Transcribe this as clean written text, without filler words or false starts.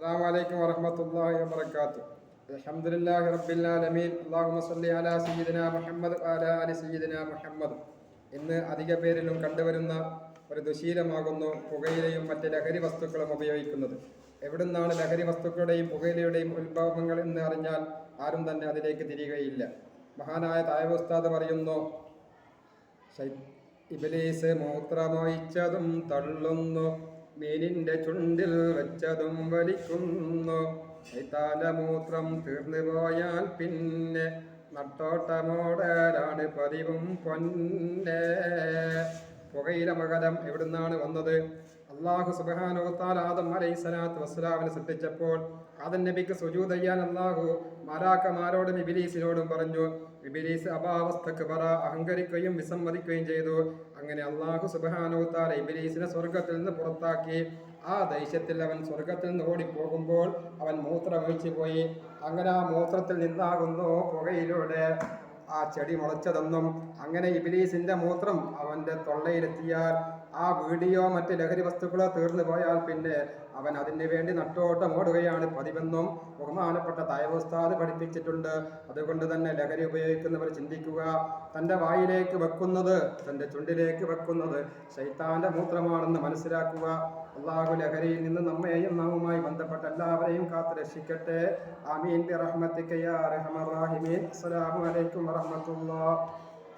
السلام عليكم ورحمة الله وبركاته. الحمد لله رب العالمين. اللهم صل على سيدنا محمد وعلى آل سيدنا محمد. ഇന്ന് അധിക പേരിലും കണ്ടുവരുന്ന ഒരു ദുശീലമാകുന്നു പുകയിലയും മറ്റ് ലഹരി വസ്തുക്കളും ഉപയോഗിക്കുന്നത്. എവിടുന്നാണ് ലഹരി വസ്തുക്കളുടെയും പുകയിലയുടെയും ഉത്ഭവങ്ങൾ എന്ന് അറിഞ്ഞാൽ ആരും തന്നെ അതിലേക്ക് തിരികെയില്ല. മഹാനായ തായബ് ഉസ്താദ് പറയുന്നു, ഇബ്ലീസ് മൂത്രമൊഴിച്ചതും തള്ളുന്നു, മീനിന്റെ ചുണ്ടിൽ വെച്ചതും വലിക്കുന്നു. ശൈത്താന്റെ മൂത്രം തീർന്നു പോയാൽ പിന്നെ നട്ടോട്ടമോടലാണ് പതിവും പൊന്നെ. പുകയില മകരം എവിടുന്നാണ് വന്നത്? അള്ളാഹു സുബ്ഹാനഹു വ തആല ആദം അലൈഹിസ്സലാത്തു വസ്സലാമിനെ സൃഷ്ടിച്ചപ്പോൾ ആദം നബിക്ക് സുജൂദ് ചെയ്യാൻ അള്ളാഹു മലാക്കമാരോടും ഇബ്ലീസിനോടും പറഞ്ഞു. ഇബ്ലീസ് അബാവസ്തക്ബറ, അഹങ്കരിക്കുകയും വിസമ്മതിക്കുകയും ചെയ്തു. അങ്ങനെ അള്ളാഹു സുബ്ഹാനഹു വ തആല ഇബ്ലീസിനെ സ്വർഗത്തിൽ നിന്ന് പുറത്താക്കി. ആ ദേഷ്യത്തിൽ അവൻ സ്വർഗത്തിൽ നിന്ന് ഓടിപ്പോകുമ്പോൾ അവൻ മൂത്രമൊഴിച്ചു പോയി. അങ്ങനെ ആ മൂത്രത്തിൽ നിന്നാകുന്നു പുകയിലൂടെ ആ ചെടി മുളച്ചതെന്നും, അങ്ങനെ ഇബ്ലീസിന്റെ മൂത്രം അവന്റെ തൊള്ളയിലെത്തിയാൽ ആ വീഡിയോ മറ്റ് ലഹരി വസ്തുക്കളോ തീർന്നു പോയാൽ പിന്നെ അവൻ അതിന് വേണ്ടി നട്ടോട്ടം ഓടുകയാണ് പതിവെന്നും ബഹുമാനപ്പെട്ട തായബ് ഉസ്താദ് പഠിപ്പിച്ചിട്ടുണ്ട്. അതുകൊണ്ട് തന്നെ ലഹരി ഉപയോഗിക്കുന്നവർ ചിന്തിക്കുക, തൻ്റെ വായിലേക്ക് വെക്കുന്നത്, തൻ്റെ ചുണ്ടിലേക്ക് വെക്കുന്നത് ശൈത്താന്റെ മൂത്രമാണെന്ന് മനസ്സിലാക്കുക. അള്ളാഹു ലഹരിയിൽ നിന്ന് നമ്മെയും നാമുമായി ബന്ധപ്പെട്ട എല്ലാവരെയും കാത്തു രക്ഷിക്കട്ടെ. ആമീൻ ബിറഹ്മതിക യാ അർഹമർ റഹീമീൻ. അസ്സലാമു അലൈക്കും വറഹ്മത്തുള്ളാഹി.